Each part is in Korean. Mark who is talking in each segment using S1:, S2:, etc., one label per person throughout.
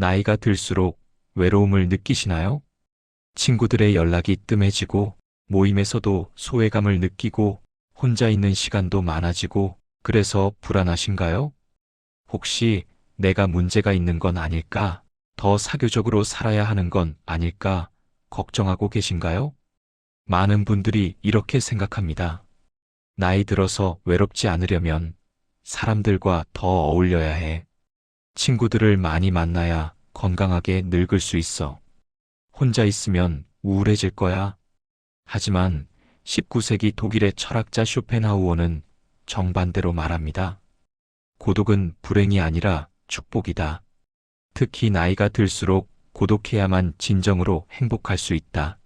S1: 나이가 들수록 외로움을 느끼시나요? 친구들의 연락이 뜸해지고 모임에서도 소외감을 느끼고 혼자 있는 시간도 많아지고 그래서 불안하신가요? 혹시 내가 문제가 있는 건 아닐까? 더 사교적으로 살아야 하는 건 아닐까? 걱정하고 계신가요? 많은 분들이 이렇게 생각합니다. 나이 들어서 외롭지 않으려면 사람들과 더 어울려야 해. 친구들을 많이 만나야 건강하게 늙을 수 있어. 혼자 있으면 우울해질 거야. 하지만 19세기 독일의 철학자 쇼펜하우어는 정반대로 말합니다. 고독은 불행이 아니라 축복이다. 특히 나이가 들수록 고독해야만 진정으로 행복할 수 있다.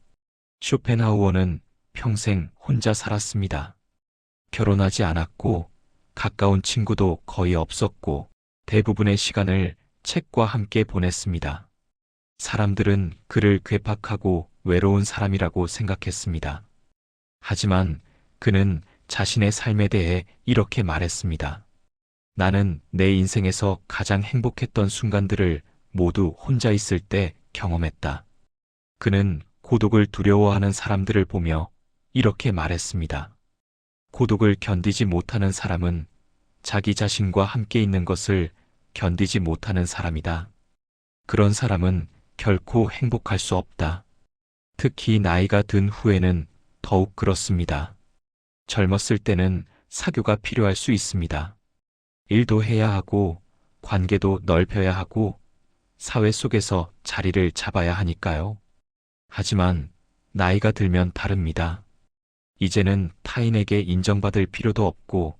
S1: 쇼펜하우어는 평생 혼자 살았습니다. 결혼하지 않았고 가까운 친구도 거의 없었고 대부분의 시간을 책과 함께 보냈습니다. 사람들은 그를 괴팍하고 외로운 사람이라고 생각했습니다. 하지만 그는 자신의 삶에 대해 이렇게 말했습니다. 나는 내 인생에서 가장 행복했던 순간들을 모두 혼자 있을 때 경험했다. 그는 고독을 두려워하는 사람들을 보며 이렇게 말했습니다. 고독을 견디지 못하는 사람은 자기 자신과 함께 있는 것을 견디지 못하는 사람이다. 그런 사람은 결코 행복할 수 없다. 특히 나이가 든 후에는 더욱 그렇습니다. 젊었을 때는 사교가 필요할 수 있습니다. 일도 해야 하고 관계도 넓혀야 하고 사회 속에서 자리를 잡아야 하니까요. 하지만 나이가 들면 다릅니다. 이제는 타인에게 인정받을 필요도 없고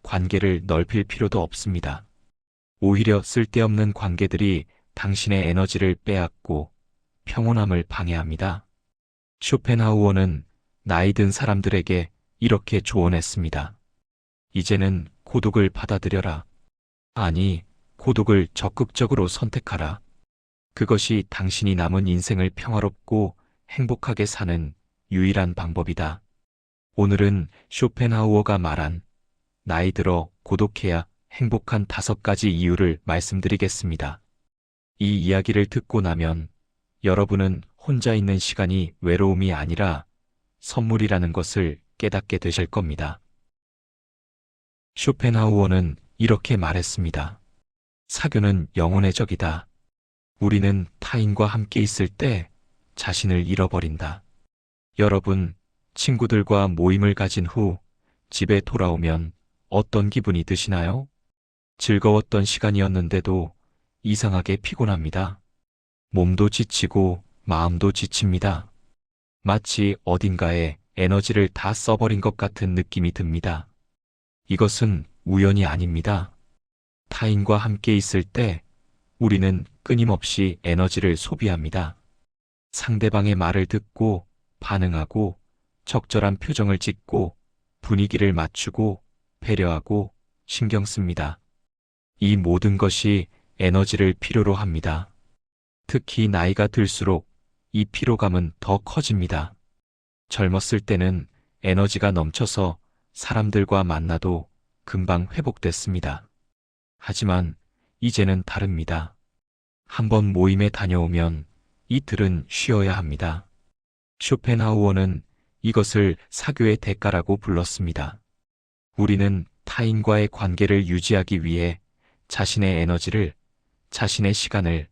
S1: 관계를 넓힐 필요도 없습니다. 오히려 쓸데없는 관계들이 당신의 에너지를 빼앗고 평온함을 방해합니다. 쇼펜하우어는 나이 든 사람들에게 이렇게 조언했습니다. 이제는 고독을 받아들여라. 아니, 고독을 적극적으로 선택하라. 그것이 당신이 남은 인생을 평화롭고 행복하게 사는 유일한 방법이다. 오늘은 쇼펜하우어가 말한 나이 들어 고독해야 행복한 5가지 이유를 말씀드리겠습니다. 이 이야기를 듣고 나면 여러분은 혼자 있는 시간이 외로움이 아니라 선물이라는 것을 깨닫게 되실 겁니다. 쇼펜하우어는 이렇게 말했습니다. 사교는 영혼의 적이다. 우리는 타인과 함께 있을 때 자신을 잃어버린다. 여러분, 친구들과 모임을 가진 후 집에 돌아오면 어떤 기분이 드시나요? 즐거웠던 시간이었는데도 이상하게 피곤합니다. 몸도 지치고 마음도 지칩니다. 마치 어딘가에 에너지를 다 써버린 것 같은 느낌이 듭니다. 이것은 우연이 아닙니다. 타인과 함께 있을 때 우리는 끊임없이 에너지를 소비합니다. 상대방의 말을 듣고 반응하고 적절한 표정을 짓고 분위기를 맞추고 배려하고 신경 씁니다. 이 모든 것이 에너지를 필요로 합니다. 특히 나이가 들수록 이 피로감은 더 커집니다. 젊었을 때는 에너지가 넘쳐서 사람들과 만나도 금방 회복됐습니다. 하지만 이제는 다릅니다. 한번 모임에 다녀오면 이틀은 쉬어야 합니다. 쇼펜하우어는 이것을 사교의 대가라고 불렀습니다. 우리는 타인과의 관계를 유지하기 위해 자신의 에너지를, 자신의 시간을,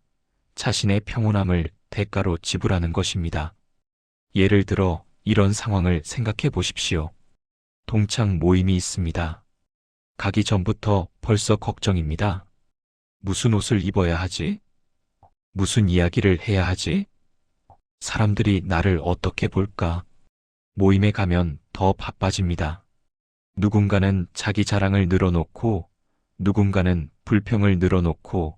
S1: 자신의 평온함을 대가로 지불하는 것입니다. 예를 들어 이런 상황을 생각해 보십시오. 동창 모임이 있습니다. 가기 전부터 벌써 걱정입니다. 무슨 옷을 입어야 하지? 무슨 이야기를 해야 하지? 사람들이 나를 어떻게 볼까? 모임에 가면 더 바빠집니다. 누군가는 자기 자랑을 늘어놓고, 누군가는 불평을 늘어놓고,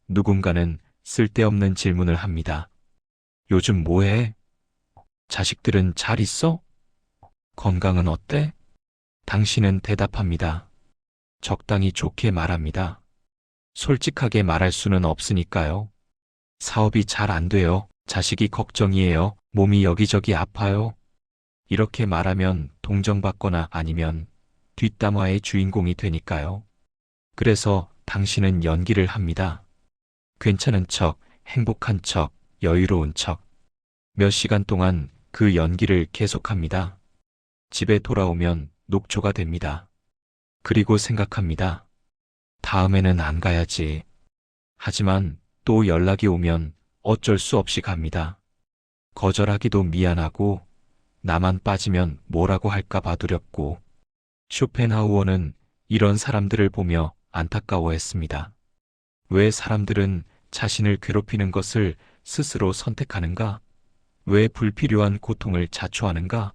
S1: 누군가는 쓸데없는 질문을 합니다. 요즘 뭐해? 자식들은 잘 있어? 건강은 어때? 당신은 대답합니다. 적당히 좋게 말합니다. 솔직하게 말할 수는 없으니까요. 사업이 잘 안 돼요. 자식이 걱정이에요. 몸이 여기저기 아파요. 이렇게 말하면 동정받거나 아니면 뒷담화의 주인공이 되니까요. 그래서 당신은 연기를 합니다. 괜찮은 척, 행복한 척, 여유로운 척. 몇 시간 동안 그 연기를 계속합니다. 집에 돌아오면 녹초가 됩니다. 그리고 생각합니다. 다음에는 안 가야지. 하지만 또 연락이 오면 어쩔 수 없이 갑니다. 거절하기도 미안하고 나만 빠지면 뭐라고 할까봐 두렵고. 쇼펜하우어는 이런 사람들을 보며 안타까워했습니다. 왜 사람들은 자신을 괴롭히는 것을 스스로 선택하는가? 왜 불필요한 고통을 자초하는가?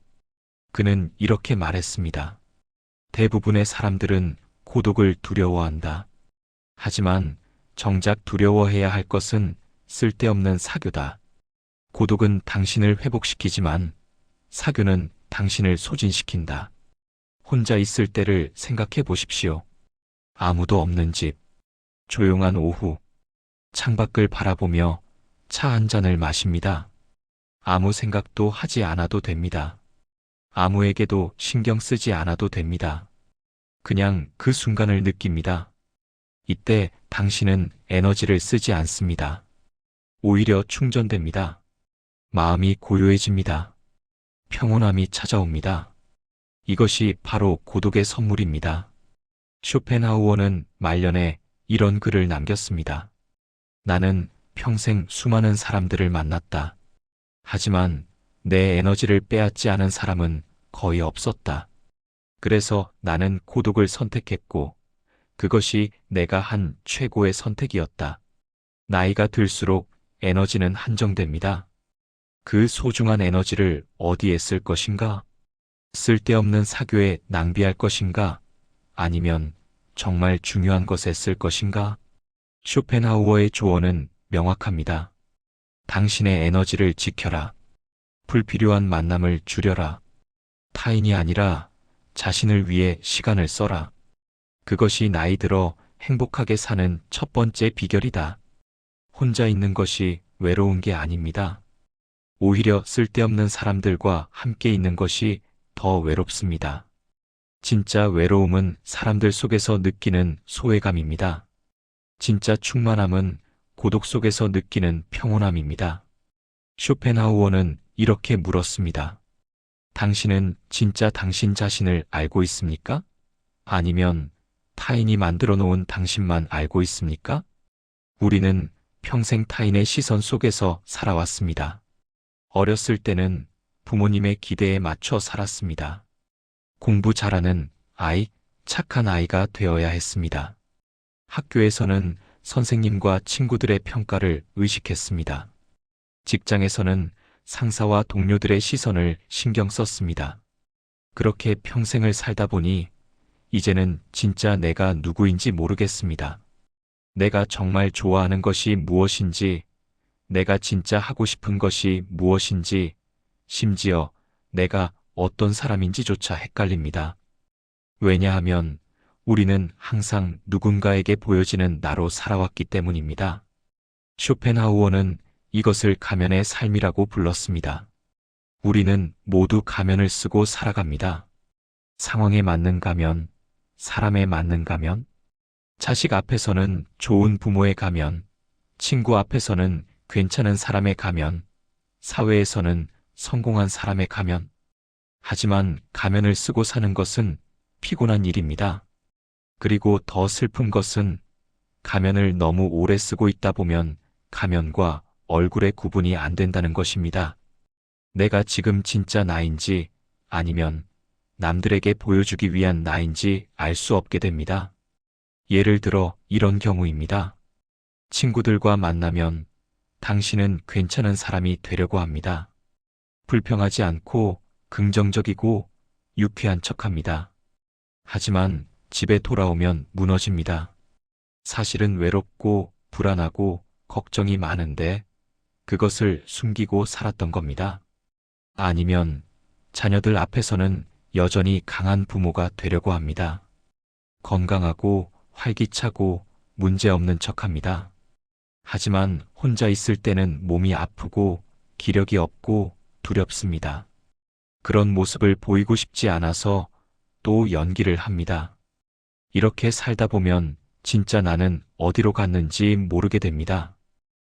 S1: 그는 이렇게 말했습니다. 대부분의 사람들은 고독을 두려워한다. 하지만 정작 두려워해야 할 것은 쓸데없는 사교다. 고독은 당신을 회복시키지만 사교는 당신을 소진시킨다. 혼자 있을 때를 생각해 보십시오. 아무도 없는 집, 조용한 오후, 창밖을 바라보며 차 한 잔을 마십니다. 아무 생각도 하지 않아도 됩니다. 아무에게도 신경 쓰지 않아도 됩니다. 그냥 그 순간을 느낍니다. 이때 당신은 에너지를 쓰지 않습니다. 오히려 충전됩니다. 마음이 고요해집니다. 평온함이 찾아옵니다. 이것이 바로 고독의 선물입니다. 쇼펜하우어는 말년에 이런 글을 남겼습니다. 나는 평생 수많은 사람들을 만났다. 하지만 내 에너지를 빼앗지 않은 사람은 거의 없었다. 그래서 나는 고독을 선택했고 그것이 내가 한 최고의 선택이었다. 나이가 들수록 에너지는 한정됩니다. 그 소중한 에너지를 어디에 쓸 것인가? 쓸데없는 사교에 낭비할 것인가? 아니면 정말 중요한 것에 쓸 것인가? 쇼펜하우어의 조언은 명확합니다. 당신의 에너지를 지켜라. 불필요한 만남을 줄여라. 타인이 아니라 자신을 위해 시간을 써라. 그것이 나이 들어 행복하게 사는 첫 번째 비결이다. 혼자 있는 것이 외로운 게 아닙니다. 오히려 쓸데없는 사람들과 함께 있는 것이 더 외롭습니다. 진짜 외로움은 사람들 속에서 느끼는 소외감입니다. 진짜 충만함은 고독 속에서 느끼는 평온함입니다. 쇼펜하우어는 이렇게 물었습니다. 당신은 진짜 당신 자신을 알고 있습니까? 아니면 타인이 만들어 놓은 당신만 알고 있습니까? 우리는 평생 타인의 시선 속에서 살아왔습니다. 어렸을 때는 부모님의 기대에 맞춰 살았습니다. 공부 잘하는 아이, 착한 아이가 되어야 했습니다. 학교에서는 선생님과 친구들의 평가를 의식했습니다. 직장에서는 상사와 동료들의 시선을 신경 썼습니다. 그렇게 평생을 살다 보니 이제는 진짜 내가 누구인지 모르겠습니다. 내가 정말 좋아하는 것이 무엇인지, 내가 진짜 하고 싶은 것이 무엇인지, 심지어 내가 어떤 사람인지조차 헷갈립니다. 왜냐하면 우리는 항상 누군가에게 보여지는 나로 살아왔기 때문입니다. 쇼펜하우어는 이것을 가면의 삶이라고 불렀습니다. 우리는 모두 가면을 쓰고 살아갑니다. 상황에 맞는 가면, 사람에 맞는 가면, 자식 앞에서는 좋은 부모의 가면, 친구 앞에서는 괜찮은 사람의 가면, 사회에서는 성공한 사람의 가면. 하지만 가면을 쓰고 사는 것은 피곤한 일입니다. 그리고 더 슬픈 것은 가면을 너무 오래 쓰고 있다 보면 가면과 얼굴의 구분이 안 된다는 것입니다. 내가 지금 진짜 나인지 아니면 남들에게 보여주기 위한 나인지 알 수 없게 됩니다. 예를 들어 이런 경우입니다. 친구들과 만나면 당신은 괜찮은 사람이 되려고 합니다. 불평하지 않고 긍정적이고 유쾌한 척합니다. 하지만 집에 돌아오면 무너집니다. 사실은 외롭고 불안하고 걱정이 많은데 그것을 숨기고 살았던 겁니다. 아니면 자녀들 앞에서는 여전히 강한 부모가 되려고 합니다. 건강하고 활기차고 문제없는 척합니다. 하지만 혼자 있을 때는 몸이 아프고 기력이 없고 두렵습니다. 그런 모습을 보이고 싶지 않아서 또 연기를 합니다. 이렇게 살다 보면 진짜 나는 어디로 갔는지 모르게 됩니다.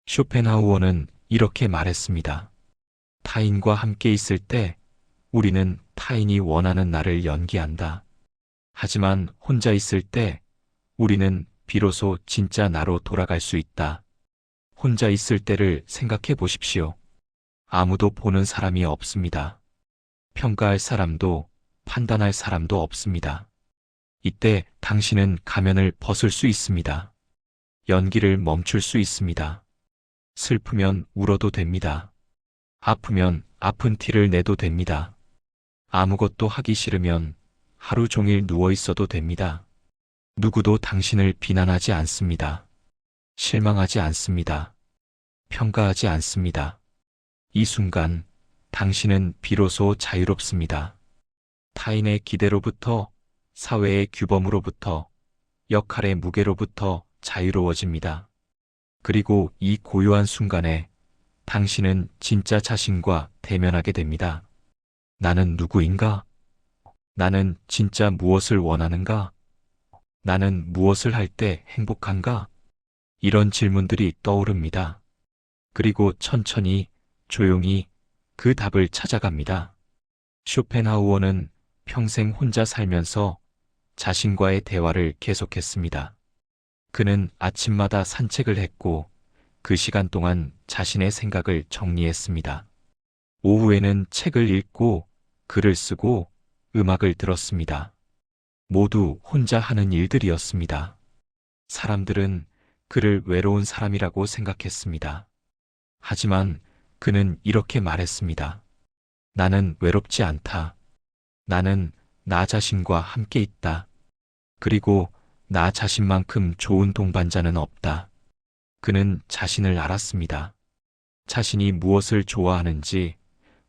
S1: 쇼펜하우어는 이렇게 말했습니다. 타인과 함께 있을 때 우리는 타인이 원하는 나를 연기한다. 하지만 혼자 있을 때 우리는 비로소 진짜 나로 돌아갈 수 있다. 혼자 있을 때를 생각해 보십시오. 아무도 보는 사람이 없습니다. 평가할 사람도 판단할 사람도 없습니다. 이때 당신은 가면을 벗을 수 있습니다. 연기를 멈출 수 있습니다. 슬프면 울어도 됩니다. 아프면 아픈 티를 내도 됩니다. 아무것도 하기 싫으면 하루 종일 누워 있어도 됩니다. 누구도 당신을 비난하지 않습니다. 실망하지 않습니다. 평가하지 않습니다. 이 순간 당신은 비로소 자유롭습니다. 타인의 기대로부터, 사회의 규범으로부터, 역할의 무게로부터 자유로워집니다. 그리고 이 고요한 순간에 당신은 진짜 자신과 대면하게 됩니다. 나는 누구인가? 나는 진짜 무엇을 원하는가? 나는 무엇을 할 때 행복한가? 이런 질문들이 떠오릅니다. 그리고 천천히, 조용히 그 답을 찾아갑니다. 쇼펜하우어는 평생 혼자 살면서 자신과의 대화를 계속했습니다. 그는 아침마다 산책을 했고 그 시간 동안 자신의 생각을 정리했습니다. 오후에는 책을 읽고 글을 쓰고 음악을 들었습니다. 모두 혼자 하는 일들이었습니다. 사람들은 그를 외로운 사람이라고 생각했습니다. 하지만 그는 이렇게 말했습니다. 나는 외롭지 않다. 나는 나 자신과 함께 있다. 그리고 나 자신만큼 좋은 동반자는 없다. 그는 자신을 알았습니다. 자신이 무엇을 좋아하는지,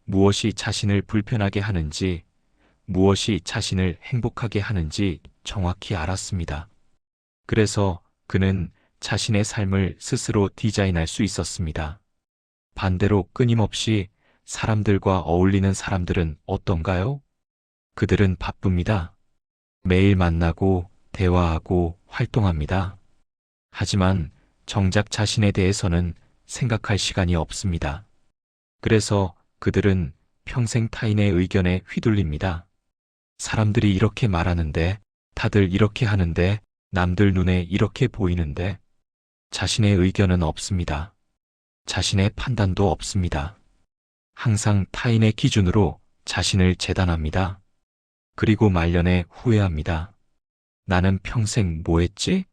S1: 무엇이 자신을 불편하게 하는지, 무엇이 자신을 행복하게 하는지 정확히 알았습니다. 그래서 그는 자신의 삶을 스스로 디자인할 수 있었습니다. 반대로 끊임없이 사람들과 어울리는 사람들은 어떤가요? 그들은 바쁩니다. 매일 만나고 대화하고 활동합니다. 하지만 정작 자신에 대해서는 생각할 시간이 없습니다. 그래서 그들은 평생 타인의 의견에 휘둘립니다. 사람들이 이렇게 말하는데, 다들 이렇게 하는데, 남들 눈에 이렇게 보이는데, 자신의 의견은 없습니다. 자신의 판단도 없습니다. 항상 타인의 기준으로 자신을 재단합니다. 그리고 말년에 후회합니다. 나는 평생 뭐 했지?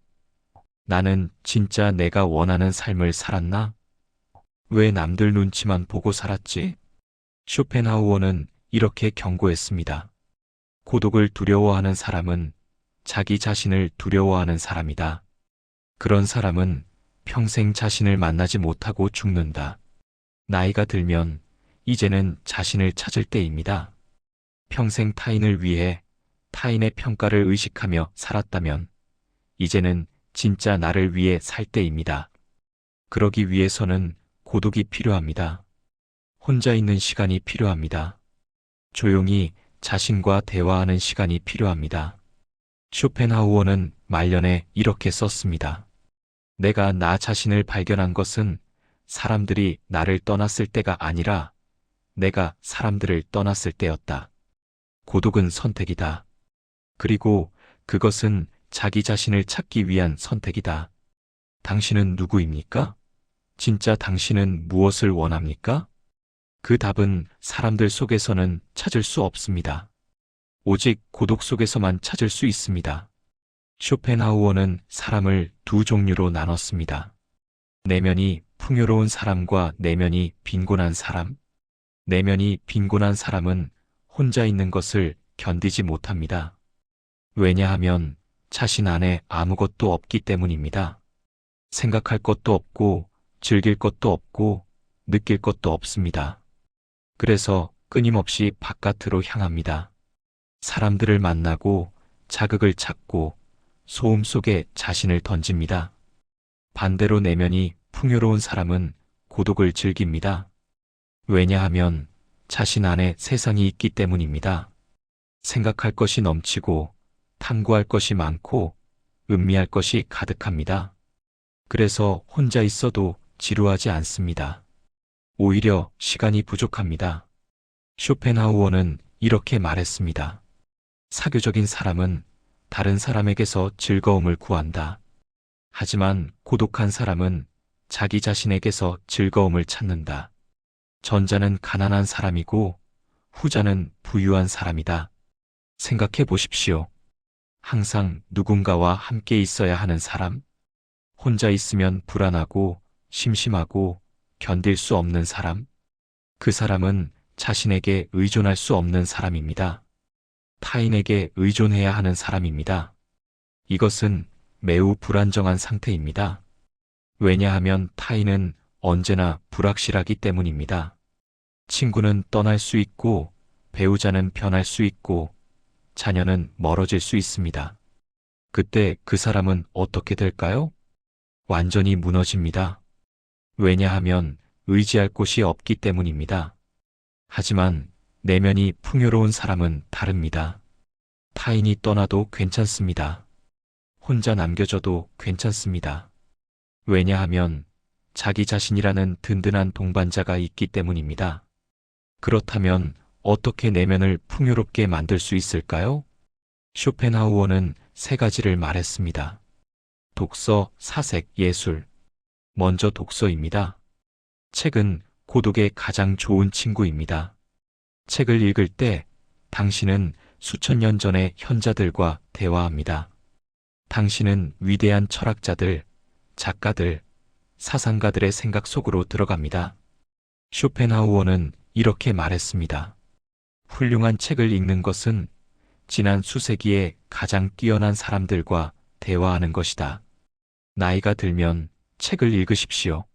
S1: 나는 진짜 내가 원하는 삶을 살았나? 왜 남들 눈치만 보고 살았지? 쇼펜하우어는 이렇게 경고했습니다. 고독을 두려워하는 사람은 자기 자신을 두려워하는 사람이다. 그런 사람은 평생 자신을 만나지 못하고 죽는다. 나이가 들면 이제는 자신을 찾을 때입니다. 평생 타인을 위해 타인의 평가를 의식하며 살았다면 이제는 진짜 나를 위해 살 때입니다. 그러기 위해서는 고독이 필요합니다. 혼자 있는 시간이 필요합니다. 조용히 자신과 대화하는 시간이 필요합니다. 쇼펜하우어는 말년에 이렇게 썼습니다. 내가 나 자신을 발견한 것은 사람들이 나를 떠났을 때가 아니라 내가 사람들을 떠났을 때였다. 고독은 선택이다. 그리고 그것은 자기 자신을 찾기 위한 선택이다. 당신은 누구입니까? 진짜 당신은 무엇을 원합니까? 그 답은 사람들 속에서는 찾을 수 없습니다. 오직 고독 속에서만 찾을 수 있습니다. 쇼펜하우어는 사람을 두 종류로 나눴습니다. 내면이 풍요로운 사람과 내면이 빈곤한 사람. 내면이 빈곤한 사람은 혼자 있는 것을 견디지 못합니다. 왜냐하면 자신 안에 아무것도 없기 때문입니다. 생각할 것도 없고, 즐길 것도 없고, 느낄 것도 없습니다. 그래서 끊임없이 바깥으로 향합니다. 사람들을 만나고, 자극을 찾고, 소음 속에 자신을 던집니다. 반대로 내면이 풍요로운 사람은 고독을 즐깁니다. 왜냐하면 자신 안에 세상이 있기 때문입니다. 생각할 것이 넘치고, 탐구할 것이 많고, 음미할 것이 가득합니다. 그래서 혼자 있어도 지루하지 않습니다. 오히려 시간이 부족합니다. 쇼펜하우어는 이렇게 말했습니다. 사교적인 사람은 다른 사람에게서 즐거움을 구한다. 하지만 고독한 사람은 자기 자신에게서 즐거움을 찾는다. 전자는 가난한 사람이고 후자는 부유한 사람이다. 생각해 보십시오. 항상 누군가와 함께 있어야 하는 사람, 혼자 있으면 불안하고 심심하고 견딜 수 없는 사람, 그 사람은 자신에게 의존할 수 없는 사람입니다. 타인에게 의존해야 하는 사람입니다. 이것은 매우 불안정한 상태입니다. 왜냐하면 타인은 언제나 불확실하기 때문입니다. 친구는 떠날 수 있고, 배우자는 변할 수 있고, 자녀는 멀어질 수 있습니다. 그때 그 사람은 어떻게 될까요? 완전히 무너집니다. 왜냐하면 의지할 곳이 없기 때문입니다. 하지만 내면이 풍요로운 사람은 다릅니다. 타인이 떠나도 괜찮습니다. 혼자 남겨져도 괜찮습니다. 왜냐하면 자기 자신이라는 든든한 동반자가 있기 때문입니다. 그렇다면 어떻게 내면을 풍요롭게 만들 수 있을까요? 쇼펜하우어는 세 가지를 말했습니다. 독서, 사색, 예술. 먼저 독서입니다. 책은 고독의 가장 좋은 친구입니다. 책을 읽을 때 당신은 수천 년 전의 현자들과 대화합니다. 당신은 위대한 철학자들, 작가들, 사상가들의 생각 속으로 들어갑니다. 쇼펜하우어는 이렇게 말했습니다. 훌륭한 책을 읽는 것은 지난 수세기의 가장 뛰어난 사람들과 대화하는 것이다. 나이가 들면 책을 읽으십시오.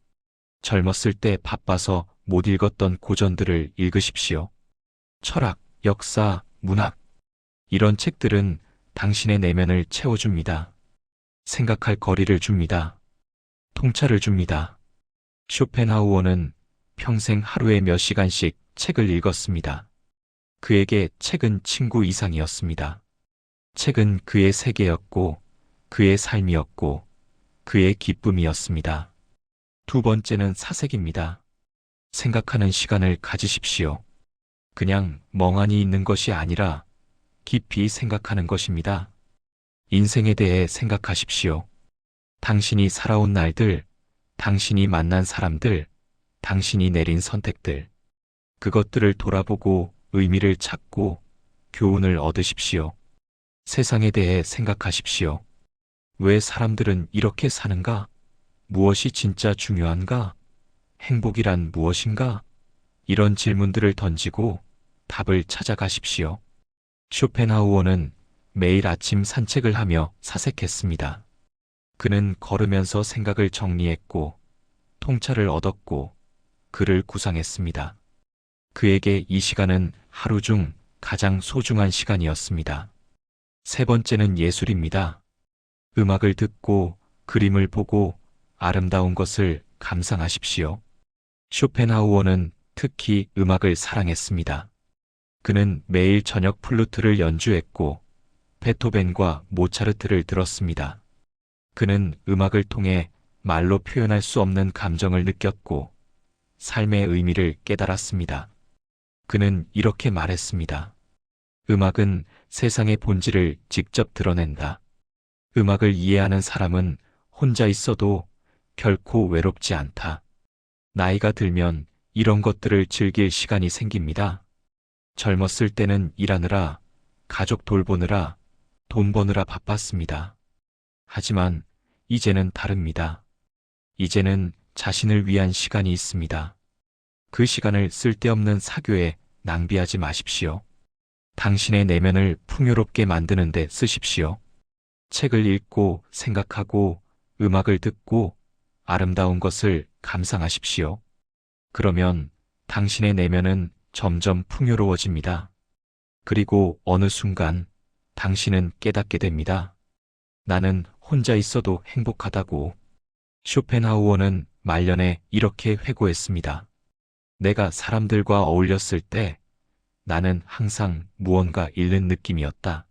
S1: 젊었을 때 바빠서 못 읽었던 고전들을 읽으십시오. 철학, 역사, 문학. 이런 책들은 당신의 내면을 채워줍니다. 생각할 거리를 줍니다. 통찰을 줍니다. 쇼펜하우어는 평생 하루에 몇 시간씩 책을 읽었습니다. 그에게 책은 친구 이상이었습니다. 책은 그의 세계였고, 그의 삶이었고, 그의 기쁨이었습니다. 두 번째는 사색입니다. 생각하는 시간을 가지십시오. 그냥 멍하니 있는 것이 아니라 깊이 생각하는 것입니다. 인생에 대해 생각하십시오. 당신이 살아온 날들, 당신이 만난 사람들, 당신이 내린 선택들. 그것들을 돌아보고 의미를 찾고 교훈을 얻으십시오. 세상에 대해 생각하십시오. 왜 사람들은 이렇게 사는가? 무엇이 진짜 중요한가? 행복이란 무엇인가? 이런 질문들을 던지고 답을 찾아가십시오. 쇼펜하우어는 매일 아침 산책을 하며 사색했습니다. 그는 걸으면서 생각을 정리했고, 통찰을 얻었고, 글을 구상했습니다. 그에게 이 시간은 하루 중 가장 소중한 시간이었습니다. 세 번째는 예술입니다. 음악을 듣고, 그림을 보고, 아름다운 것을 감상하십시오. 쇼펜하우어는 특히 음악을 사랑했습니다. 그는 매일 저녁 플루트를 연주했고, 베토벤과 모차르트를 들었습니다. 그는 음악을 통해 말로 표현할 수 없는 감정을 느꼈고, 삶의 의미를 깨달았습니다. 그는 이렇게 말했습니다. 음악은 세상의 본질을 직접 드러낸다. 음악을 이해하는 사람은 혼자 있어도 결코 외롭지 않다. 나이가 들면 이런 것들을 즐길 시간이 생깁니다. 젊었을 때는 일하느라, 가족 돌보느라, 돈 버느라 바빴습니다. 하지만 이제는 다릅니다. 이제는 자신을 위한 시간이 있습니다. 그 시간을 쓸데없는 사교에 낭비하지 마십시오. 당신의 내면을 풍요롭게 만드는 데 쓰십시오. 책을 읽고 생각하고 음악을 듣고 아름다운 것을 감상하십시오. 그러면 당신의 내면은 점점 풍요로워집니다. 그리고 어느 순간 당신은 깨닫게 됩니다. 나는 혼자 있어도 행복하다고. 쇼펜하우어는 말년에 이렇게 회고했습니다. 내가 사람들과 어울렸을 때 나는 항상 무언가 잃는 느낌이었다.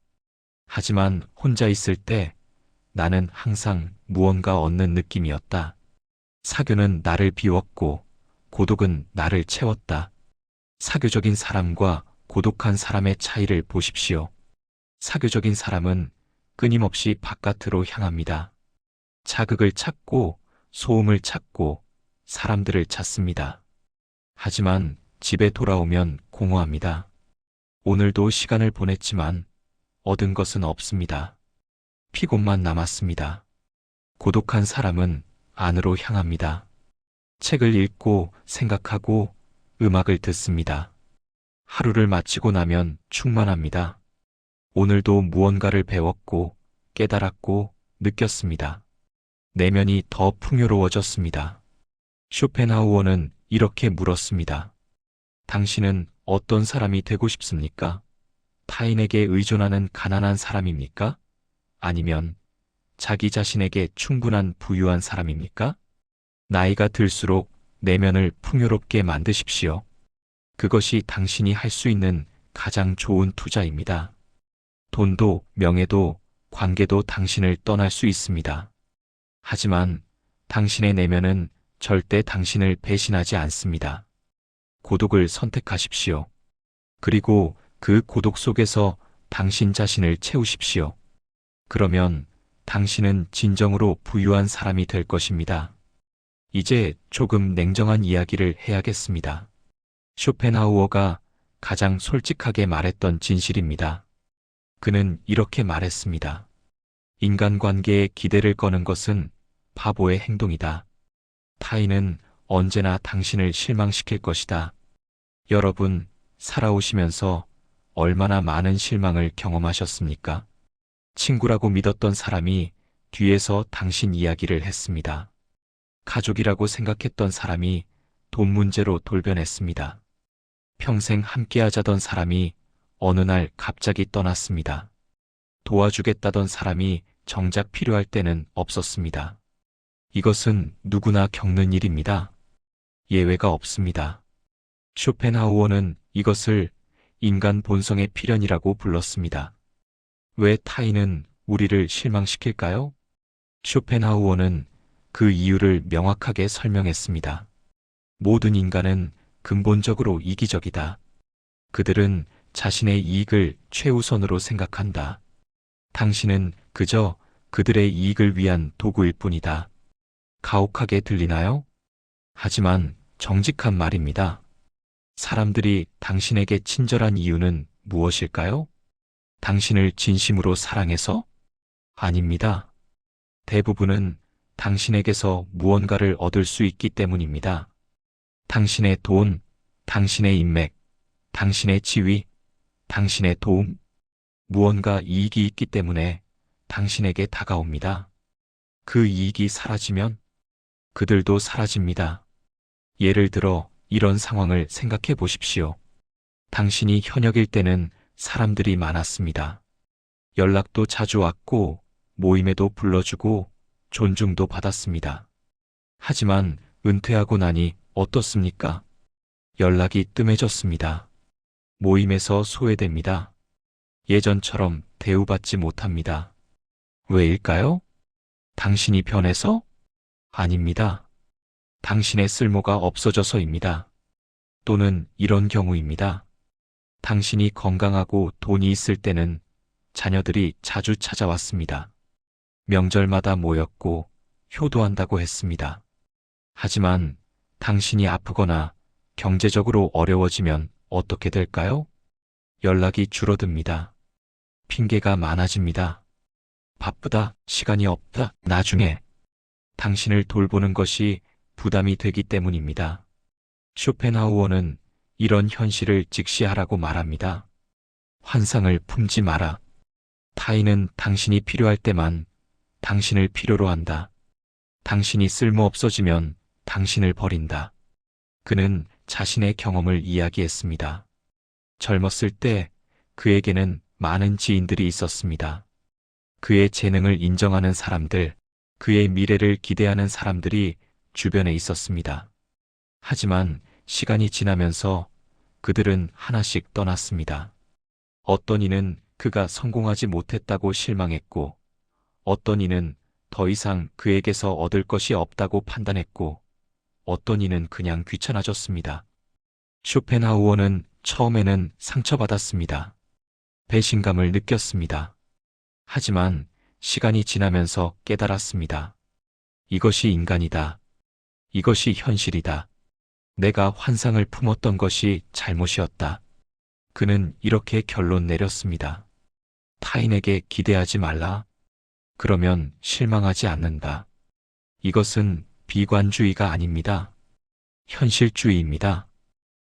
S1: 하지만 혼자 있을 때 나는 항상 무언가 얻는 느낌이었다. 사교는 나를 비웠고 고독은 나를 채웠다. 사교적인 사람과 고독한 사람의 차이를 보십시오. 사교적인 사람은 끊임없이 바깥으로 향합니다. 자극을 찾고 소음을 찾고 사람들을 찾습니다. 하지만 집에 돌아오면 공허합니다. 오늘도 시간을 보냈지만 얻은 것은 없습니다. 피곤만 남았습니다. 고독한 사람은 안으로 향합니다. 책을 읽고 생각하고 음악을 듣습니다. 하루를 마치고 나면 충만합니다. 오늘도 무언가를 배웠고 깨달았고 느꼈습니다. 내면이 더 풍요로워졌습니다. 쇼펜하우어는 이렇게 물었습니다. 당신은 어떤 사람이 되고 싶습니까? 타인에게 의존하는 가난한 사람입니까? 아니면 자기 자신에게 충분한 부유한 사람입니까? 나이가 들수록 내면을 풍요롭게 만드십시오. 그것이 당신이 할 수 있는 가장 좋은 투자입니다. 돈도 명예도 관계도 당신을 떠날 수 있습니다. 하지만 당신의 내면은 절대 당신을 배신하지 않습니다. 고독을 선택하십시오. 그리고 그 고독 속에서 당신 자신을 채우십시오. 그러면 당신은 진정으로 부유한 사람이 될 것입니다. 이제 조금 냉정한 이야기를 해야겠습니다. 쇼펜하우어가 가장 솔직하게 말했던 진실입니다. 그는 이렇게 말했습니다. 인간관계에 기대를 거는 것은 바보의 행동이다. 타인은 언제나 당신을 실망시킬 것이다. 여러분, 살아오시면서 얼마나 많은 실망을 경험하셨습니까? 친구라고 믿었던 사람이 뒤에서 당신 이야기를 했습니다. 가족이라고 생각했던 사람이 돈 문제로 돌변했습니다. 평생 함께하자던 사람이 어느 날 갑자기 떠났습니다. 도와주겠다던 사람이 정작 필요할 때는 없었습니다. 이것은 누구나 겪는 일입니다. 예외가 없습니다. 쇼펜하우어는 이것을 인간 본성의 필연이라고 불렀습니다. 왜 타인은 우리를 실망시킬까요? 쇼펜하우어는 그 이유를 명확하게 설명했습니다. 모든 인간은 근본적으로 이기적이다. 그들은 자신의 이익을 최우선으로 생각한다. 당신은 그저 그들의 이익을 위한 도구일 뿐이다. 가혹하게 들리나요? 하지만 정직한 말입니다. 사람들이 당신에게 친절한 이유는 무엇일까요? 당신을 진심으로 사랑해서? 아닙니다. 대부분은 당신에게서 무언가를 얻을 수 있기 때문입니다. 당신의 돈, 당신의 인맥, 당신의 지위, 당신의 도움, 무언가 이익이 있기 때문에 당신에게 다가옵니다. 그 이익이 사라지면 그들도 사라집니다. 예를 들어 이런 상황을 생각해 보십시오. 당신이 현역일 때는 사람들이 많았습니다. 연락도 자주 왔고 모임에도 불러주고 존중도 받았습니다. 하지만 은퇴하고 나니 어떻습니까? 연락이 뜸해졌습니다. 모임에서 소외됩니다. 예전처럼 대우받지 못합니다. 왜일까요? 당신이 변해서? 아닙니다. 당신의 쓸모가 없어져서입니다. 또는 이런 경우입니다. 당신이 건강하고 돈이 있을 때는 자녀들이 자주 찾아왔습니다. 명절마다 모였고 효도한다고 했습니다. 하지만 당신이 아프거나 경제적으로 어려워지면 어떻게 될까요? 연락이 줄어듭니다. 핑계가 많아집니다. 바쁘다, 시간이 없다, 나중에. 당신을 돌보는 것이 부담이 되기 때문입니다. 쇼펜하우어는 이런 현실을 직시하라고 말합니다. 환상을 품지 마라. 타인은 당신이 필요할 때만 당신을 필요로 한다. 당신이 쓸모없어지면 당신을 버린다. 그는 자신의 경험을 이야기했습니다. 젊었을 때 그에게는 많은 지인들이 있었습니다. 그의 재능을 인정하는 사람들, 그의 미래를 기대하는 사람들이 주변에 있었습니다. 하지만 시간이 지나면서 그들은 하나씩 떠났습니다. 어떤 이는 그가 성공하지 못했다고 실망했고, 어떤 이는 더 이상 그에게서 얻을 것이 없다고 판단했고, 어떤 이는 그냥 귀찮아졌습니다. 쇼펜하우어는 처음에는 상처받았습니다. 배신감을 느꼈습니다. 하지만 시간이 지나면서 깨달았습니다. 이것이 인간이다. 이것이 현실이다. 내가 환상을 품었던 것이 잘못이었다. 그는 이렇게 결론 내렸습니다. 타인에게 기대하지 말라. 그러면 실망하지 않는다. 이것은 비관주의가 아닙니다. 현실주의입니다.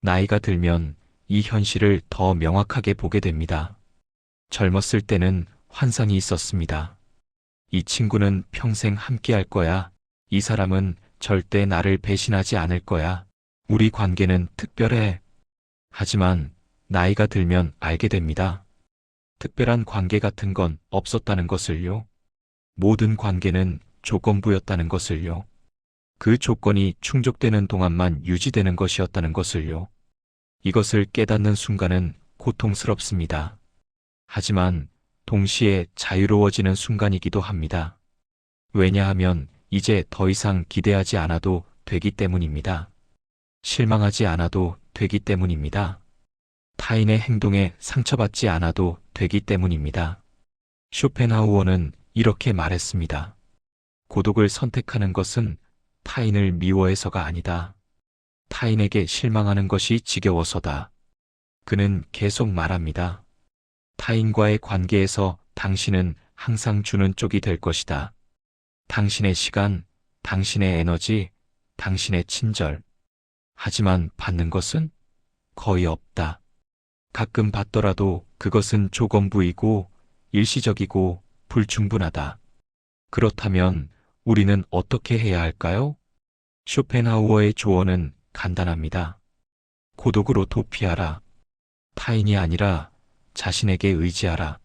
S1: 나이가 들면 이 현실을 더 명확하게 보게 됩니다. 젊었을 때는 환상이 있었습니다. 이 친구는 평생 함께할 거야. 이 사람은 절대 나를 배신하지 않을 거야. 우리 관계는 특별해. 하지만 나이가 들면 알게 됩니다. 특별한 관계 같은 건 없었다는 것을요. 모든 관계는 조건부였다는 것을요. 그 조건이 충족되는 동안만 유지되는 것이었다는 것을요. 이것을 깨닫는 순간은 고통스럽습니다. 하지만 동시에 자유로워지는 순간이기도 합니다. 왜냐하면 이제 더 이상 기대하지 않아도 되기 때문입니다. 실망하지 않아도 되기 때문입니다. 타인의 행동에 상처받지 않아도 되기 때문입니다. 쇼펜하우어는 이렇게 말했습니다. 고독을 선택하는 것은 타인을 미워해서가 아니다. 타인에게 실망하는 것이 지겨워서다. 그는 계속 말합니다. 타인과의 관계에서 당신은 항상 주는 쪽이 될 것이다. 당신의 시간, 당신의 에너지, 당신의 친절. 하지만 받는 것은 거의 없다. 가끔 받더라도 그것은 조건부이고 일시적이고 불충분하다. 그렇다면 우리는 어떻게 해야 할까요? 쇼펜하우어의 조언은 간단합니다. 고독으로 도피하라. 타인이 아니라 자신에게 의지하라.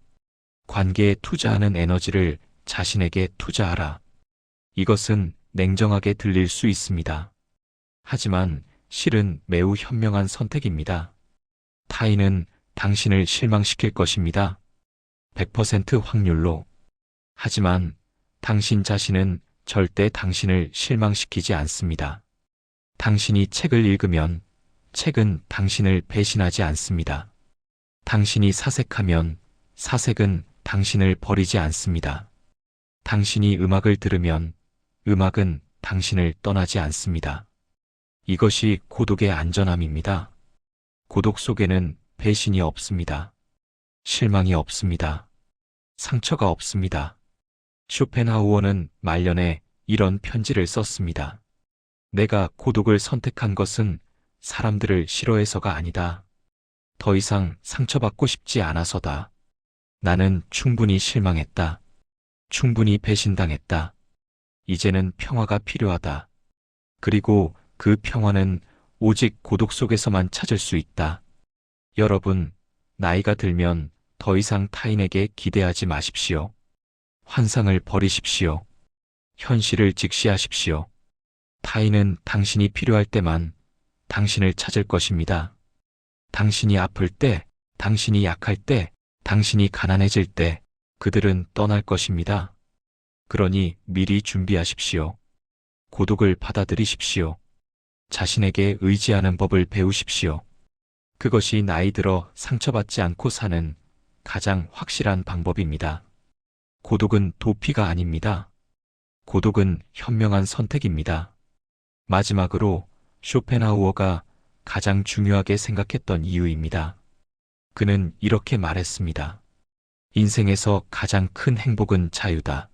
S1: 관계에 투자하는 에너지를 자신에게 투자하라. 이것은 냉정하게 들릴 수 있습니다. 하지만 실은 매우 현명한 선택입니다. 타인은 당신을 실망시킬 것입니다. 100% 확률로. 하지만 당신 자신은 절대 당신을 실망시키지 않습니다. 당신이 책을 읽으면 책은 당신을 배신하지 않습니다. 당신이 사색하면 사색은 당신을 버리지 않습니다. 당신이 음악을 들으면 음악은 당신을 떠나지 않습니다. 이것이 고독의 안전함입니다. 고독 속에는 배신이 없습니다. 실망이 없습니다. 상처가 없습니다. 쇼펜하우어는 말년에 이런 편지를 썼습니다. 내가 고독을 선택한 것은 사람들을 싫어해서가 아니다. 더 이상 상처받고 싶지 않아서다. 나는 충분히 실망했다. 충분히 배신당했다. 이제는 평화가 필요하다. 그리고 그 평화는 오직 고독 속에서만 찾을 수 있다. 여러분, 나이가 들면 더 이상 타인에게 기대하지 마십시오. 환상을 버리십시오. 현실을 직시하십시오. 타인은 당신이 필요할 때만 당신을 찾을 것입니다. 당신이 아플 때, 당신이 약할 때, 당신이 가난해질 때 그들은 떠날 것입니다. 그러니 미리 준비하십시오. 고독을 받아들이십시오. 자신에게 의지하는 법을 배우십시오. 그것이 나이 들어 상처받지 않고 사는 가장 확실한 방법입니다. 고독은 도피가 아닙니다. 고독은 현명한 선택입니다. 마지막으로 쇼펜하우어가 가장 중요하게 생각했던 이유입니다. 그는 이렇게 말했습니다. 인생에서 가장 큰 행복은 자유다.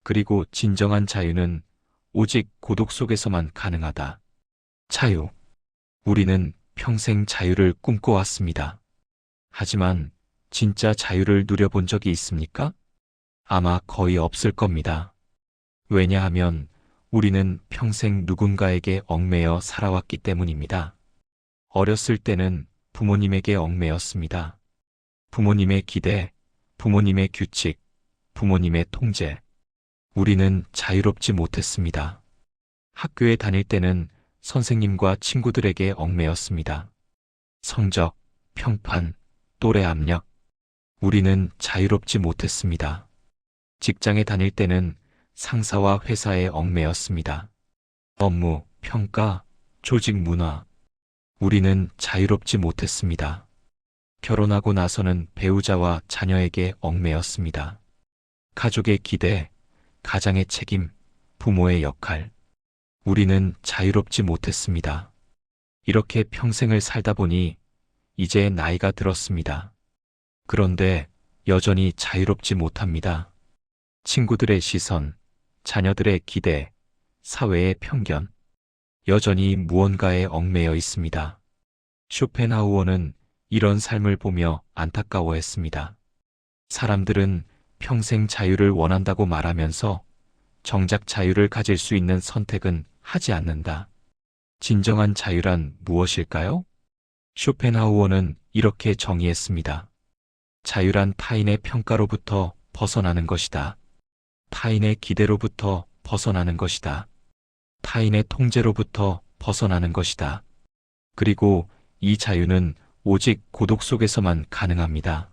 S1: 그리고 진정한 자유는 오직 고독 속에서만 가능하다. 자유. 우리는 평생 자유를 꿈꿔왔습니다. 하지만 진짜 자유를 누려본 적이 있습니까? 아마 거의 없을 겁니다. 왜냐하면 우리는 평생 누군가에게 얽매여 살아왔기 때문입니다. 어렸을 때는 부모님에게 얽매였습니다. 부모님의 기대, 부모님의 규칙, 부모님의 통제. 우리는 자유롭지 못했습니다. 학교에 다닐 때는 선생님과 친구들에게 얽매였습니다. 성적, 평판, 또래 압력. 우리는 자유롭지 못했습니다. 직장에 다닐 때는 상사와 회사에 얽매였습니다. 업무, 평가, 조직 문화. 우리는 자유롭지 못했습니다. 결혼하고 나서는 배우자와 자녀에게 얽매였습니다. 가족의 기대, 가장의 책임, 부모의 역할. 우리는 자유롭지 못했습니다. 이렇게 평생을 살다 보니 이제 나이가 들었습니다. 그런데 여전히 자유롭지 못합니다. 친구들의 시선, 자녀들의 기대, 사회의 편견. 여전히 무언가에 얽매여 있습니다. 쇼펜하우어는 이런 삶을 보며 안타까워했습니다. 사람들은 평생 자유를 원한다고 말하면서 정작 자유를 가질 수 있는 선택은 하지 않는다. 진정한 자유란 무엇일까요? 쇼펜하우어는 이렇게 정의했습니다. 자유란 타인의 평가로부터 벗어나는 것이다. 타인의 기대로부터 벗어나는 것이다. 타인의 통제로부터 벗어나는 것이다. 그리고 이 자유는 오직 고독 속에서만 가능합니다.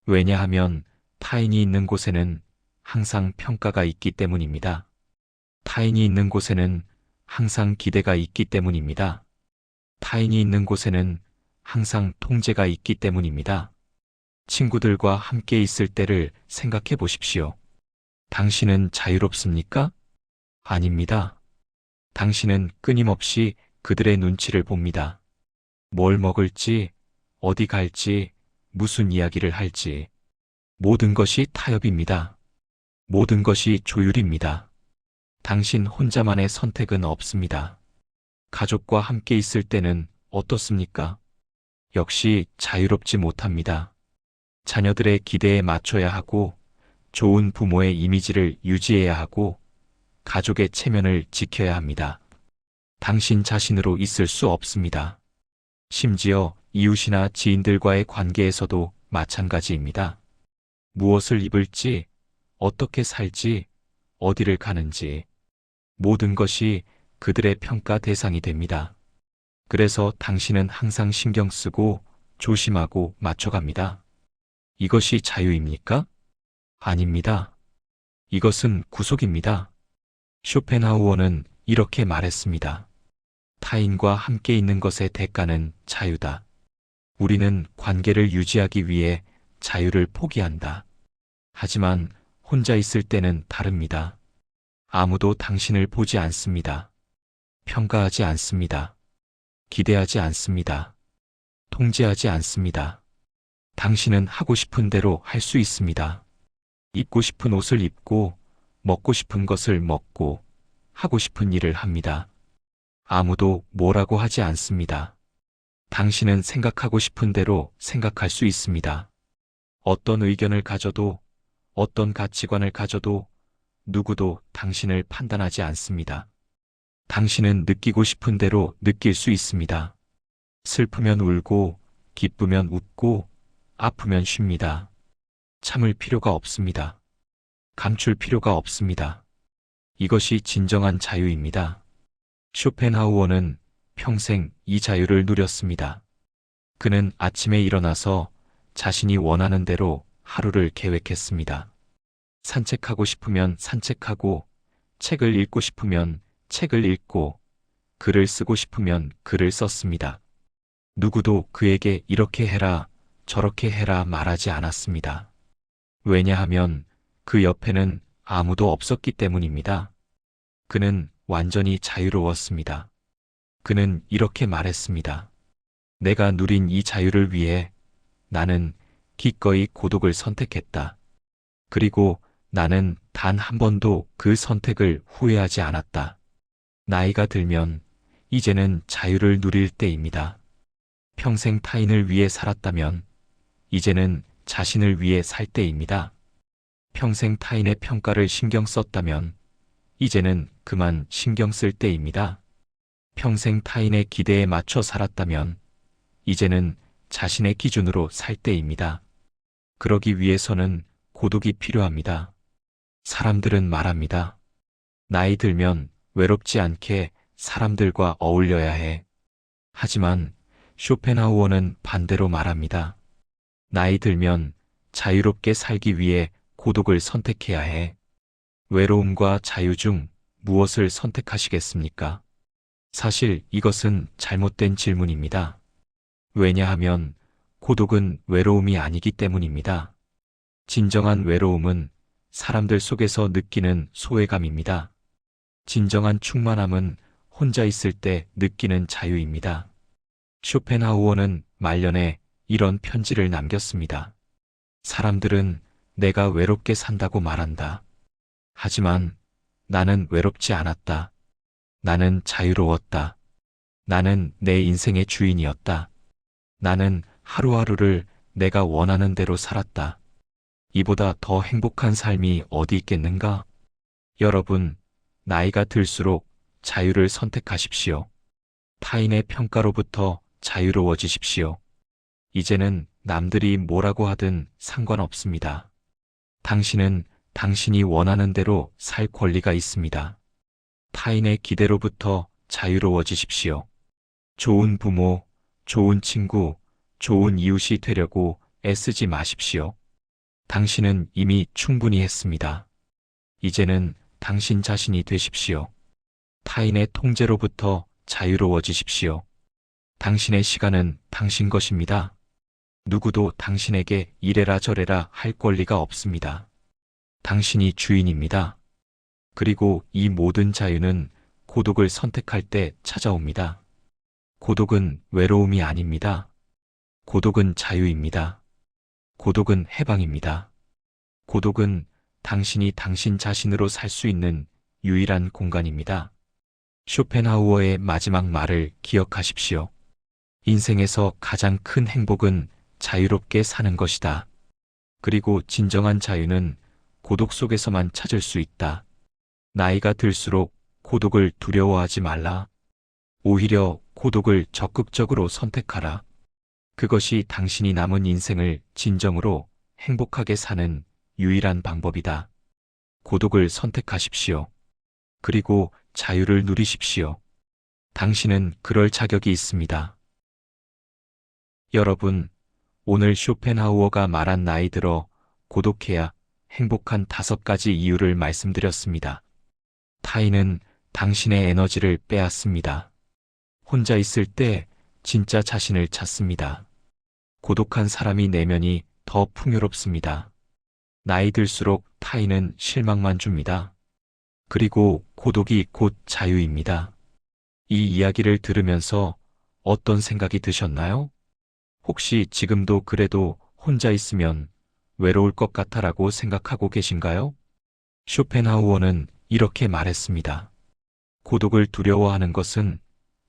S1: 왜냐하면 타인이 있는 곳에는 항상 평가가 있기 때문입니다. 타인이 있는 곳에는 항상 기대가 있기 때문입니다. 타인이 있는 곳에는 항상 통제가 있기 때문입니다. 친구들과 함께 있을 때를 생각해 보십시오. 당신은 자유롭습니까? 아닙니다. 당신은 끊임없이 그들의 눈치를 봅니다. 뭘 먹을지, 어디 갈지, 무슨 이야기를 할지. 모든 것이 타협입니다. 모든 것이 조율입니다. 당신 혼자만의 선택은 없습니다. 가족과 함께 있을 때는 어떻습니까? 역시 자유롭지 못합니다. 자녀들의 기대에 맞춰야 하고, 좋은 부모의 이미지를 유지해야 하고, 가족의 체면을 지켜야 합니다. 당신 자신으로 있을 수 없습니다. 심지어 이웃이나 지인들과의 관계에서도 마찬가지입니다. 무엇을 입을지, 어떻게 살지, 어디를 가는지, 모든 것이 그들의 평가 대상이 됩니다. 그래서 당신은 항상 신경 쓰고 조심하고 맞춰갑니다. 이것이 자유입니까? 아닙니다. 이것은 구속입니다. 쇼펜하우어는 이렇게 말했습니다. 타인과 함께 있는 것의 대가는 자유다. 우리는 관계를 유지하기 위해 자유를 포기한다. 하지만 혼자 있을 때는 다릅니다. 아무도 당신을 보지 않습니다. 평가하지 않습니다. 기대하지 않습니다. 통제하지 않습니다. 당신은 하고 싶은 대로 할 수 있습니다. 입고 싶은 옷을 입고, 먹고 싶은 것을 먹고, 하고 싶은 일을 합니다. 아무도 뭐라고 하지 않습니다. 당신은 생각하고 싶은 대로 생각할 수 있습니다. 어떤 의견을 가져도, 어떤 가치관을 가져도 누구도 당신을 판단하지 않습니다. 당신은 느끼고 싶은 대로 느낄 수 있습니다. 슬프면 울고, 기쁘면 웃고, 아프면 쉽니다. 참을 필요가 없습니다. 감출 필요가 없습니다. 이것이 진정한 자유입니다. 쇼펜하우어는 평생 이 자유를 누렸습니다. 그는 아침에 일어나서 자신이 원하는 대로 하루를 계획했습니다. 산책하고 싶으면 산책하고, 책을 읽고 싶으면 책을 읽고, 글을 쓰고 싶으면 글을 썼습니다. 누구도 그에게 이렇게 해라, 저렇게 해라 말하지 않았습니다. 왜냐하면 그 옆에는 아무도 없었기 때문입니다. 그는 완전히 자유로웠습니다. 그는 이렇게 말했습니다. 내가 누린 이 자유를 위해 나는 기꺼이 고독을 선택했다. 그리고 나는 단 한 번도 그 선택을 후회하지 않았다. 나이가 들면 이제는 자유를 누릴 때입니다. 평생 타인을 위해 살았다면 이제는 자신을 위해 살 때입니다. 평생 타인의 평가를 신경 썼다면 이제는 그만 신경 쓸 때입니다. 평생 타인의 기대에 맞춰 살았다면 이제는 자신의 기준으로 살 때입니다. 그러기 위해서는 고독이 필요합니다. 사람들은 말합니다. 나이 들면 외롭지 않게 사람들과 어울려야 해. 하지만 쇼펜하우어는 반대로 말합니다. 나이 들면 자유롭게 살기 위해 고독을 선택해야 해. 외로움과 자유 중 무엇을 선택하시겠습니까? 사실 이것은 잘못된 질문입니다. 왜냐하면 고독은 외로움이 아니기 때문입니다. 진정한 외로움은 사람들 속에서 느끼는 소외감입니다. 진정한 충만함은 혼자 있을 때 느끼는 자유입니다. 쇼펜하우어는 말년에 이런 편지를 남겼습니다. 사람들은 내가 외롭게 산다고 말한다. 하지만 나는 외롭지 않았다. 나는 자유로웠다. 나는 내 인생의 주인이었다. 나는 하루하루를 내가 원하는 대로 살았다. 이보다 더 행복한 삶이 어디 있겠는가? 여러분, 나이가 들수록 자유를 선택하십시오. 타인의 평가로부터 자유로워지십시오. 이제는 남들이 뭐라고 하든 상관없습니다. 당신은 당신이 원하는 대로 살 권리가 있습니다. 타인의 기대로부터 자유로워지십시오. 좋은 부모, 좋은 친구, 좋은 이웃이 되려고 애쓰지 마십시오. 당신은 이미 충분히 했습니다. 이제는 당신 자신이 되십시오. 타인의 통제로부터 자유로워지십시오. 당신의 시간은 당신 것입니다. 누구도 당신에게 이래라 저래라 할 권리가 없습니다. 당신이 주인입니다. 그리고 이 모든 자유는 고독을 선택할 때 찾아옵니다. 고독은 외로움이 아닙니다. 고독은 자유입니다. 고독은 해방입니다. 고독은 당신이 당신 자신으로 살 수 있는 유일한 공간입니다. 쇼펜하우어의 마지막 말을 기억하십시오. 인생에서 가장 큰 행복은 자유롭게 사는 것이다. 그리고 진정한 자유는 고독 속에서만 찾을 수 있다. 나이가 들수록 고독을 두려워하지 말라. 오히려 고독을 적극적으로 선택하라. 그것이 당신이 남은 인생을 진정으로 행복하게 사는 유일한 방법이다. 고독을 선택하십시오. 그리고 자유를 누리십시오. 당신은 그럴 자격이 있습니다. 여러분, 오늘 쇼펜하우어가 말한 나이 들어 고독해야 행복한 5가지 이유를 말씀드렸습니다. 타인은 당신의 에너지를 빼앗습니다. 혼자 있을 때 진짜 자신을 찾습니다. 고독한 사람이 내면이 더 풍요롭습니다. 나이 들수록 타인은 실망만 줍니다. 그리고 고독이 곧 자유입니다. 이 이야기를 들으면서 어떤 생각이 드셨나요? 혹시 지금도 그래도 혼자 있으면 외로울 것 같아라고 생각하고 계신가요? 쇼펜하우어는 이렇게 말했습니다. 고독을 두려워하는 것은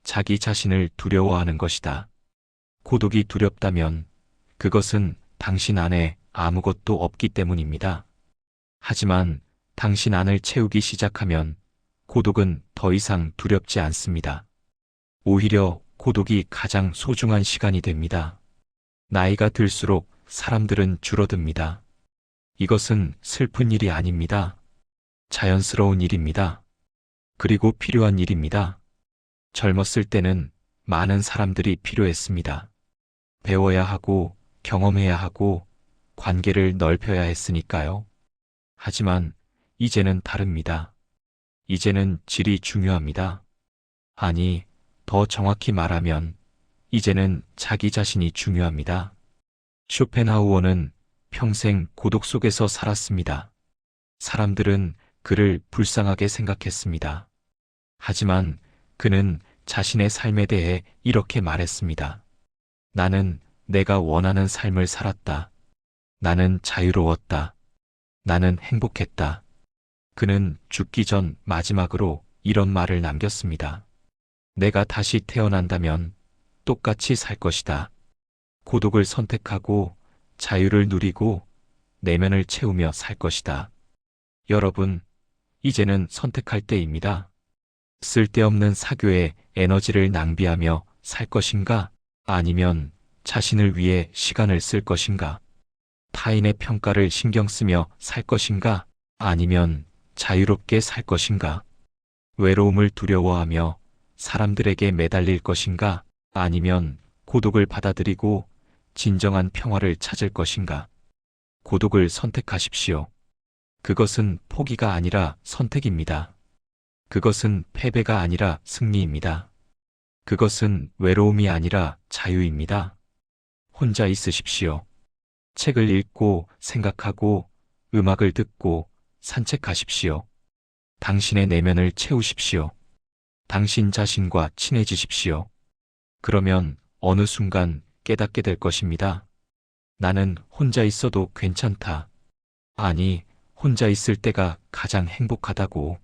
S1: 자기 자신을 두려워하는 것이다. 고독이 두렵다면 그것은 당신 안에 아무것도 없기 때문입니다. 하지만 당신 안을 채우기 시작하면 고독은 더 이상 두렵지 않습니다. 오히려 고독이 가장 소중한 시간이 됩니다. 나이가 들수록 사람들은 줄어듭니다. 이것은 슬픈 일이 아닙니다. 자연스러운 일입니다. 그리고 필요한 일입니다. 젊었을 때는 많은 사람들이 필요했습니다. 배워야 하고 경험해야 하고 관계를 넓혀야 했으니까요. 하지만 이제는 다릅니다. 이제는 질이 중요합니다. 아니, 더 정확히 말하면 이제는 자기 자신이 중요합니다. 쇼펜하우어는 평생 고독 속에서 살았습니다. 사람들은 그를 불쌍하게 생각했습니다. 하지만 그는 자신의 삶에 대해 이렇게 말했습니다. 나는 내가 원하는 삶을 살았다. 나는 자유로웠다. 나는 행복했다. 그는 죽기 전 마지막으로 이런 말을 남겼습니다. 내가 다시 태어난다면 똑같이 살 것이다. 고독을 선택하고 자유를 누리고 내면을 채우며 살 것이다. 여러분, 이제는 선택할 때입니다. 쓸데없는 사교에 에너지를 낭비하며 살 것인가? 아니면 자신을 위해 시간을 쓸 것인가? 타인의 평가를 신경 쓰며 살 것인가? 아니면 자유롭게 살 것인가? 외로움을 두려워하며 사람들에게 매달릴 것인가? 아니면 고독을 받아들이고 진정한 평화를 찾을 것인가? 고독을 선택하십시오. 그것은 포기가 아니라 선택입니다. 그것은 패배가 아니라 승리입니다. 그것은 외로움이 아니라 자유입니다. 혼자 있으십시오. 책을 읽고 생각하고 음악을 듣고 산책하십시오. 당신의 내면을 채우십시오. 당신 자신과 친해지십시오. 그러면 어느 순간 깨닫게 될 것입니다. 나는 혼자 있어도 괜찮다. 아니, 혼자 있을 때가 가장 행복하다고.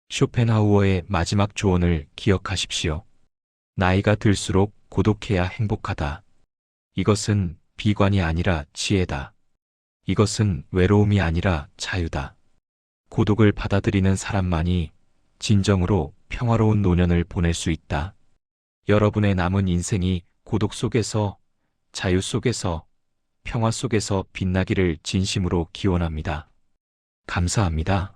S1: 쇼펜하우어의 마지막 조언을 기억하십시오. 나이가 들수록 고독해야 행복하다. 이것은 비관이 아니라 지혜다. 이것은 외로움이 아니라 자유다. 고독을 받아들이는 사람만이 진정으로 평화로운 노년을 보낼 수 있다. 여러분의 남은 인생이 고독 속에서, 자유 속에서, 평화 속에서 빛나기를 진심으로 기원합니다. 감사합니다.